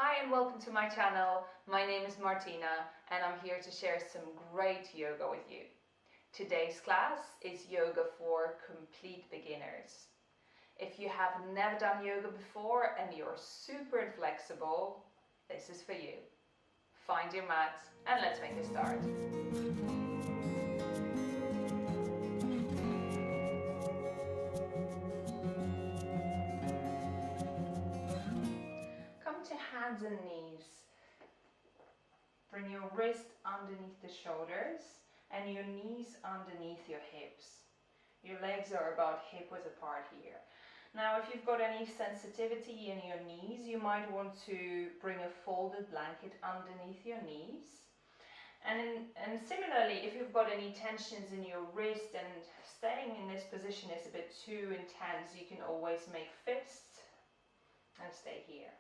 Hi and welcome to my channel. My name is Martina and I'm here to share some great yoga with you. Today's class is yoga for complete beginners. If you have never done yoga before and you're super inflexible, this is for you. Find your mat and let's make a start. Come to hands and knees. Bring your wrist underneath the shoulders and your knees underneath your hips. Your legs are about hip width apart here. Now, if you've got any sensitivity in your knees, you might want to bring a folded blanket underneath your knees. And similarly, if you've got any tensions in your wrist and staying in this position is a bit too intense, you can always make fists and stay here.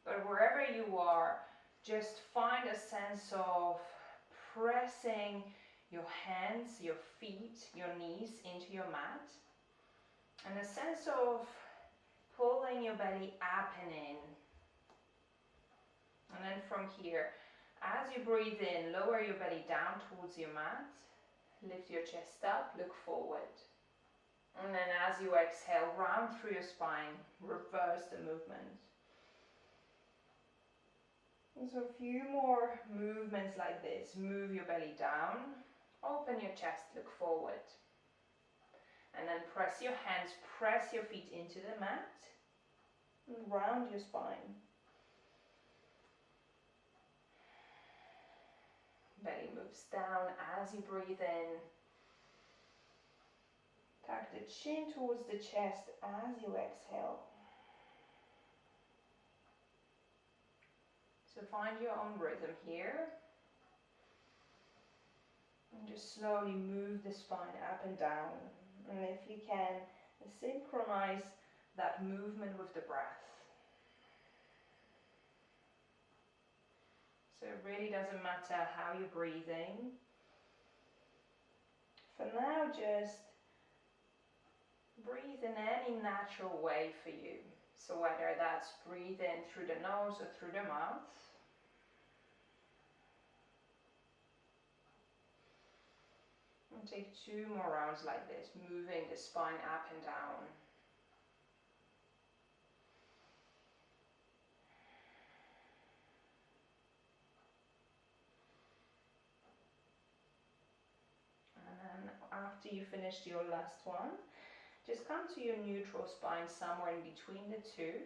But wherever you are, just find a sense of pressing your hands, your feet, your knees into your mat, and a sense of pulling your belly up and in. And then from here, as you breathe in, lower your belly down towards your mat, lift your chest up, look forward. And then as you exhale, round through your spine, reverse the movement. And so a few more movements like this. Move your belly down, open your chest, look forward. And then press your hands, press your feet into the mat, and round your spine. Belly moves down as you breathe in. Tuck the chin towards the chest as you exhale. So find your own rhythm here. And just slowly move the spine up and down. And if you can, synchronize that movement with the breath. So it really doesn't matter how you're breathing. For now, just breathe in any natural way for you. So whether that's breathe in through the nose or through the mouth. And take 2 more rounds like this, moving the spine up and down. And then after you finished your last one, just come to your neutral spine somewhere in between the two.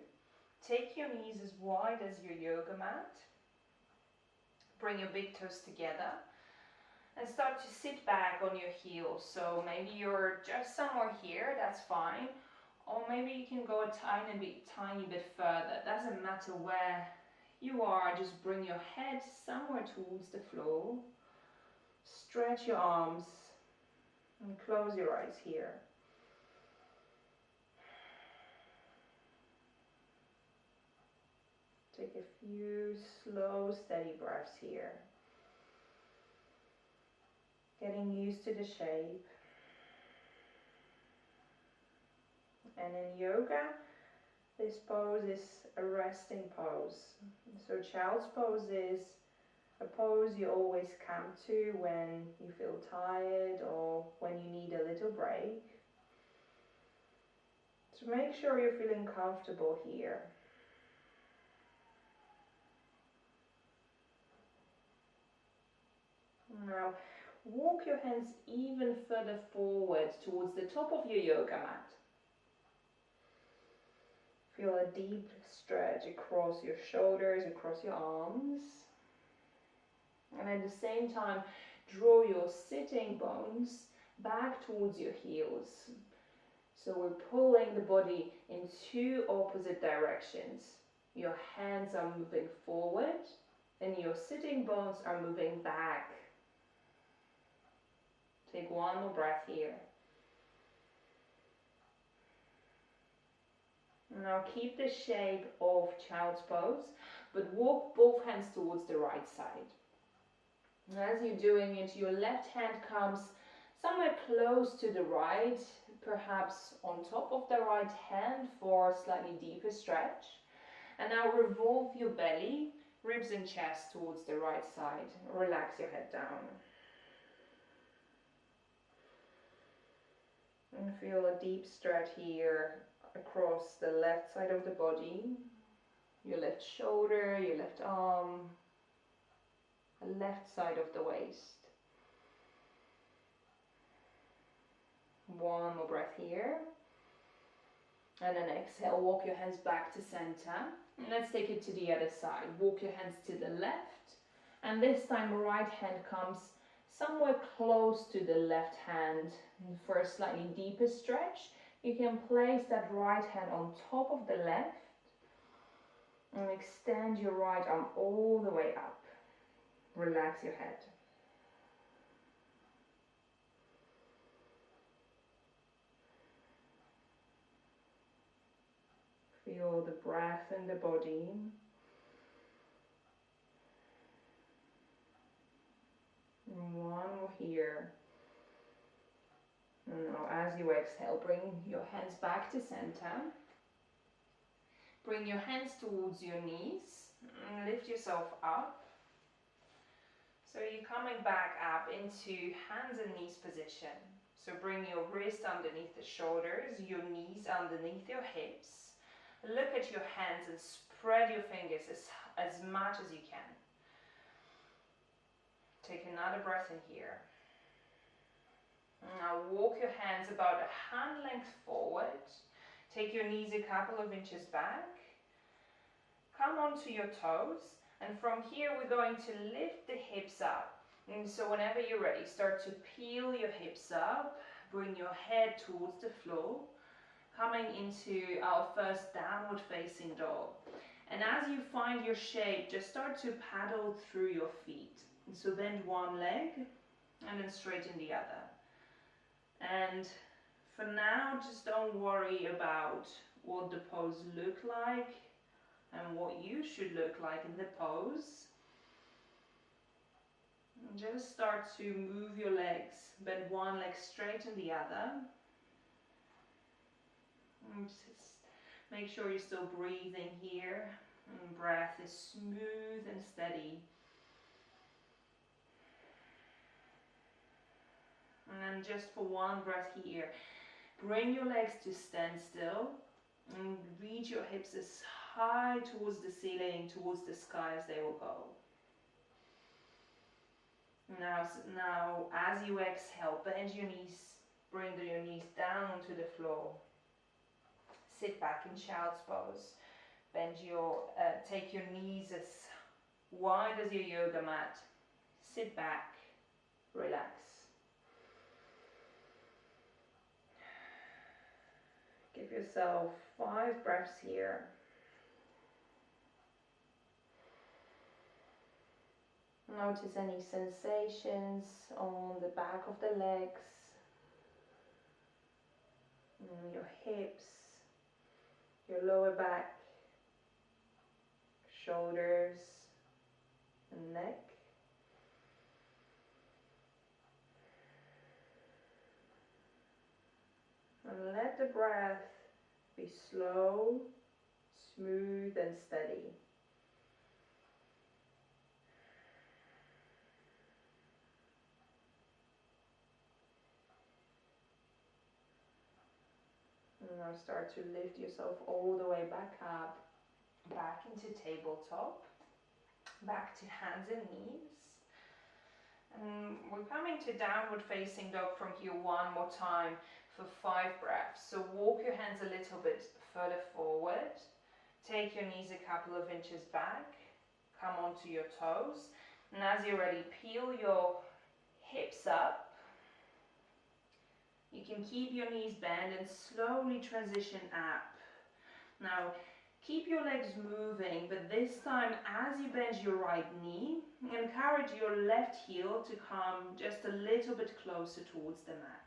Take your knees as wide as your yoga mat. Bring your big toes together. And start to sit back on your heels. So maybe you're just somewhere here, that's fine. Or maybe you can go a tiny bit further. Doesn't matter where you are, just bring your head somewhere towards the floor. Stretch your arms and close your eyes here. Take a few slow, steady breaths here. Getting used to the shape. And in yoga, this pose is a resting pose. So child's pose is a pose you always come to when you feel tired or when you need a little break. So make sure you're feeling comfortable here. Now, walk your hands even further forward towards the top of your yoga mat. Feel a deep stretch across your shoulders, across your arms. And at the same time, draw your sitting bones back towards your heels. So we're pulling the body in 2 opposite directions. Your hands are moving forward and your sitting bones are moving back. Take 1 more breath here. Now keep the shape of child's pose, but walk both hands towards the right side. As you're doing it, your left hand comes somewhere close to the right, perhaps on top of the right hand for a slightly deeper stretch. And now revolve your belly, ribs and chest towards the right side. Relax your head down. And feel a deep stretch here across the left side of the body, your left shoulder, your left arm, the left side of the waist. One more breath here. And then exhale, walk your hands back to center. And let's take it to the other side. Walk your hands to the left. And this time right hand comes somewhere close to the left hand. And for a slightly deeper stretch, you can place that right hand on top of the left and extend your right arm all the way up. Relax your head. Feel the breath in the body. And one more here. And now as you exhale, bring your hands back to center. Bring your hands towards your knees. And lift yourself up. So you're coming back up into hands and knees position. So bring your wrist underneath the shoulders, your knees underneath your hips. Look at your hands and spread your fingers as much as you can. Take another breath in here. Now walk your hands about a hand length forward. Take your knees a couple of inches back. Come onto your toes. And from here we're going to lift the hips up. And so whenever you're ready, start to peel your hips up. Bring your head towards the floor. Coming into our first downward facing dog. And as you find your shape, just start to paddle through your feet. And so bend one leg and then straighten the other. And for now, just don't worry about what the pose look like and what you should look like in the pose. And just start to move your legs. Bend one leg, straighten the other. And just make sure you're still breathing here. And breath is smooth and steady. And then just for one breath here, bring your legs to stand still and reach your hips as high towards the ceiling, towards the sky as they will go. Now as you exhale, bend your knees, bring your knees down onto the floor. Sit back in child's pose. Take your knees as wide as your yoga mat. Sit back, relax. Give yourself 5 breaths here. Notice any sensations on the back of the legs, your hips, your lower back, shoulders, and neck. And let the breath be slow, smooth, and steady. And now start to lift yourself all the way back up, back into tabletop, back to hands and knees. And we're coming to downward facing dog from here one more time for 5 breaths. So walk your hands a little bit further forward. Take your knees a couple of inches back. Come onto your toes. And as you're ready, peel your hips up. You can keep your knees bent and slowly transition up. Now, keep your legs moving, but this time as you bend your right knee, encourage your left heel to come just a little bit closer towards the mat.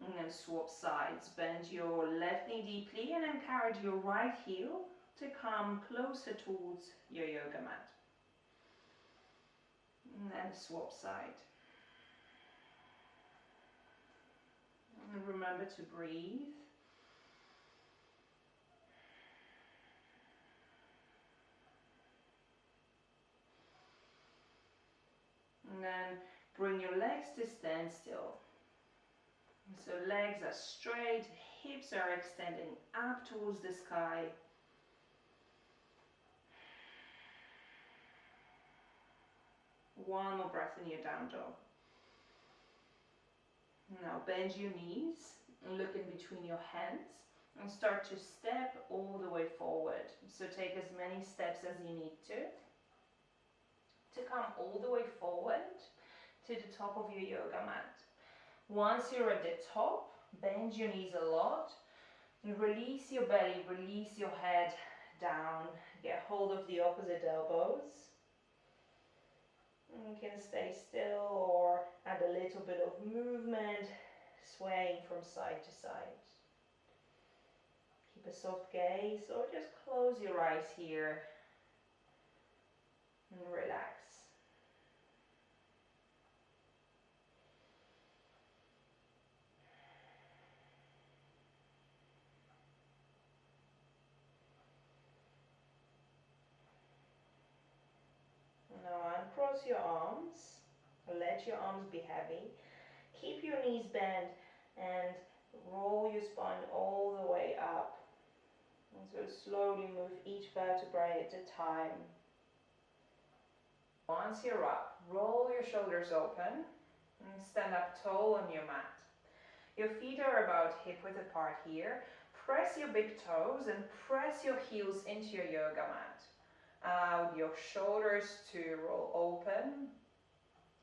And then swap sides. Bend your left knee deeply and encourage your right heel to come closer towards your yoga mat. And then swap side. And remember to breathe. And then bring your legs to standstill. So legs are straight, hips are extending up towards the sky. One more breath in your down dog. Now bend your knees and look in between your hands and start to step all the way forward. So take as many steps as you need to come all the way forward to the top of your yoga mat. Once you're at the top, bend your knees a lot and release your belly, release your head down. Get hold of the opposite elbows. You can stay still or add a little bit of movement, swaying from side to side. Keep a soft gaze or just close your eyes here and relax. Now uncross your arms, let your arms be heavy. Keep your knees bent and roll your spine all the way up. And so slowly move each vertebrae at a time. Once you're up, roll your shoulders open and stand up tall on your mat. Your feet are about hip width apart here. Press your big toes and press your heels into your yoga mat. Allow your shoulders to roll open,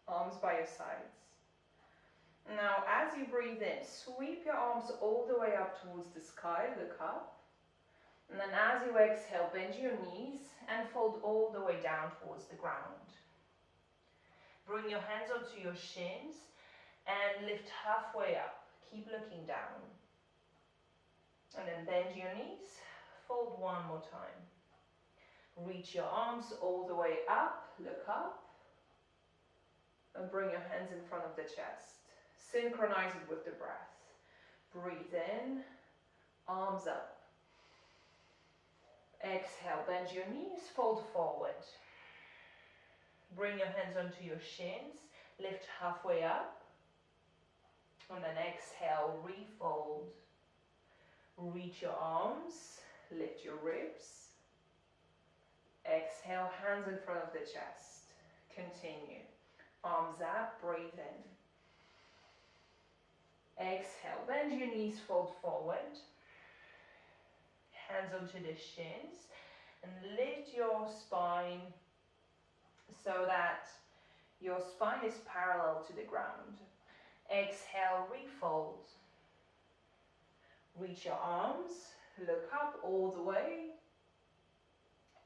arms by your sides. Now as you breathe in, sweep your arms all the way up towards the sky, look up. And then as you exhale, bend your knees and fold all the way down towards the ground. Bring your hands onto your shins and lift halfway up. Keep looking down. And then bend your knees, fold one more time. Reach your arms all the way up, look up. And bring your hands in front of the chest. Synchronize it with the breath. Breathe in, arms up. Exhale, bend your knees, fold forward. Bring your hands onto your shins, lift halfway up. And then exhale, refold. Reach your arms, lift your ribs. Exhale, hands in front of the chest. Continue. Arms up, breathe in. Exhale, bend your knees, fold forward. Hands onto the shins and lift your spine so that your spine is parallel to the ground. Exhale, refold. Reach your arms, look up all the way.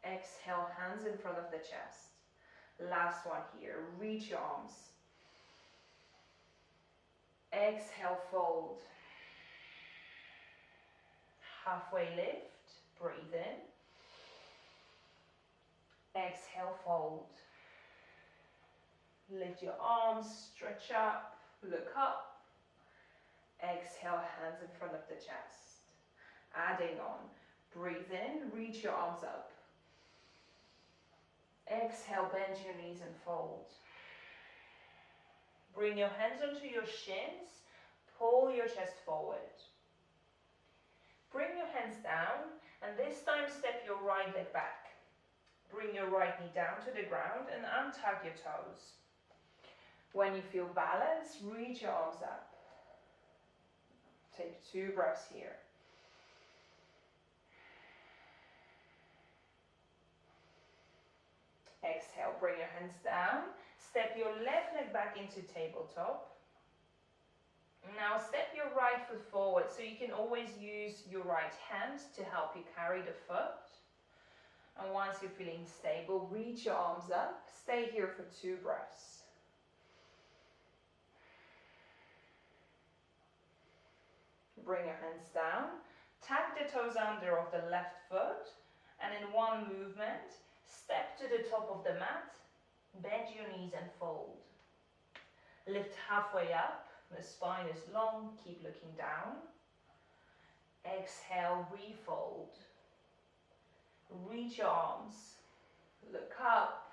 Exhale, hands in front of the chest. Last one here, reach your arms. Exhale, fold. Halfway lift, breathe in. Exhale, fold. Lift your arms, stretch up, look up. Exhale, hands in front of the chest. Adding on, breathe in, reach your arms up. Exhale, bend your knees and fold. Bring your hands onto your shins, pull your chest forward. Bring your hands down and this time step your right leg back. Bring your right knee down to the ground and untuck your toes. When you feel balanced, reach your arms up. Take 2 breaths here. Exhale, bring your hands down. Step your left leg back into tabletop. Now step your right foot forward, so you can always use your right hand to help you carry the foot. And once you're feeling stable, reach your arms up. Stay here for 2 breaths. Bring your hands down. Tap the toes under of the left foot. And in one movement, step to the top of the mat. Bend your knees and fold. Lift halfway up. The spine is long, keep looking down. Exhale, refold. Reach your arms, look up.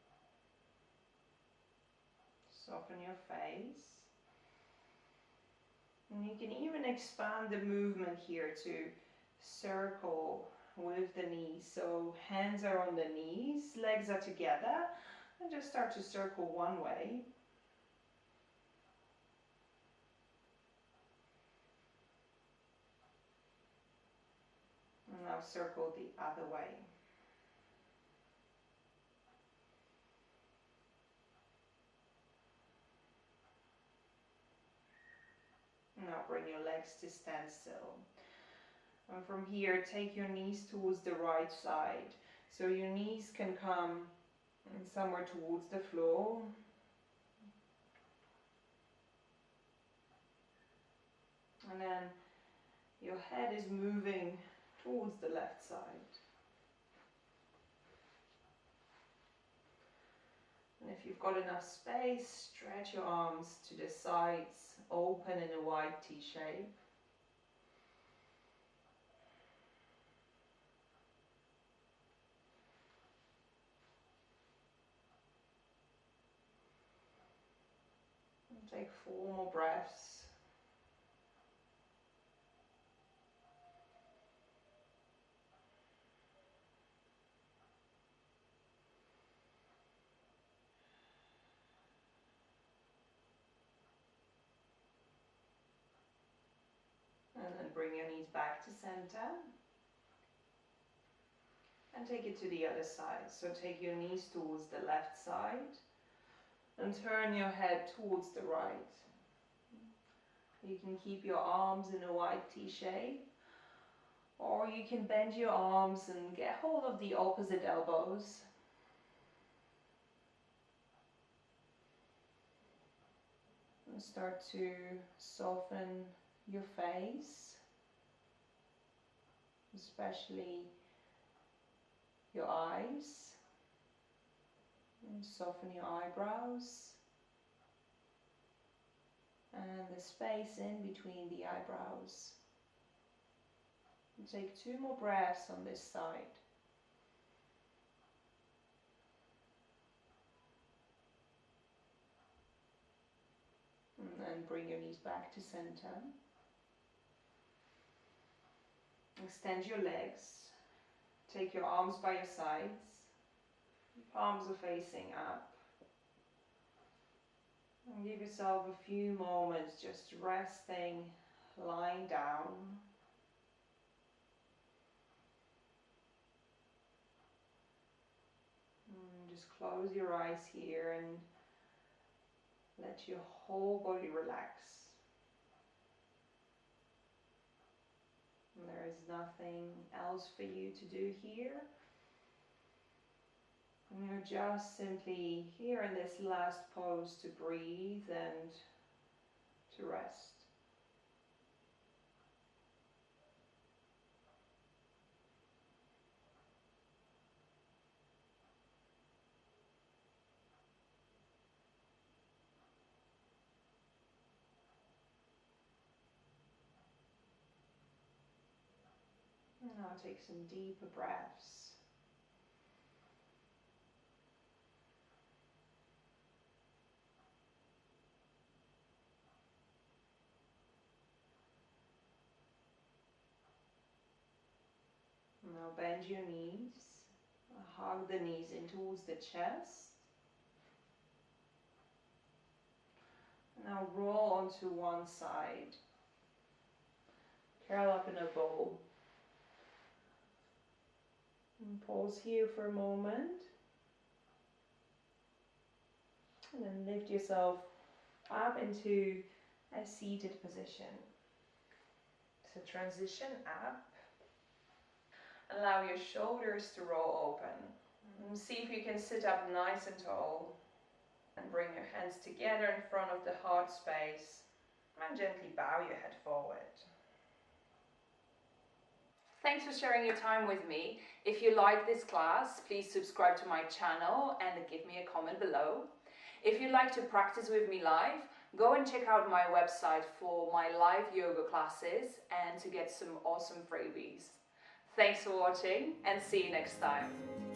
Soften your face. And you can even expand the movement here to circle with the knees. So hands are on the knees, legs are together, and just start to circle one way. And now circle the other way. Now bring your legs to standstill. And from here, take your knees towards the right side. So your knees can come somewhere towards the floor. And then your head is moving towards the left side. And if you've got enough space, stretch your arms to the sides, open in a wide T shape. And take 4 more breaths. And then bring your knees back to center. And take it to the other side. So take your knees towards the left side and turn your head towards the right. You can keep your arms in a wide T shape, or you can bend your arms and get hold of the opposite elbows. And start to soften your face, especially your eyes, and soften your eyebrows and the space in between the eyebrows. And take 2 more breaths on this side. And then bring your knees back to center. Extend your legs. Take your arms by your sides. Palms are facing up. And give yourself a few moments just resting, lying down. And just close your eyes here and let your whole body relax. And there is nothing else for you to do here. And you're just simply here in this last pose to breathe and to rest. And now take some deeper breaths. Now bend your knees, hug the knees in towards the chest. Now roll onto one side, curl up in a ball. And pause here for a moment. And then lift yourself up into a seated position. So transition up. Allow your shoulders to roll open. And see if you can sit up nice and tall. And bring your hands together in front of the heart space. And gently bow your head forward. Thanks for sharing your time with me. If you like this class, please subscribe to my channel and give me a comment below. If you'd like to practice with me live, go and check out my website for my live yoga classes and to get some awesome freebies. Thanks for watching and see you next time.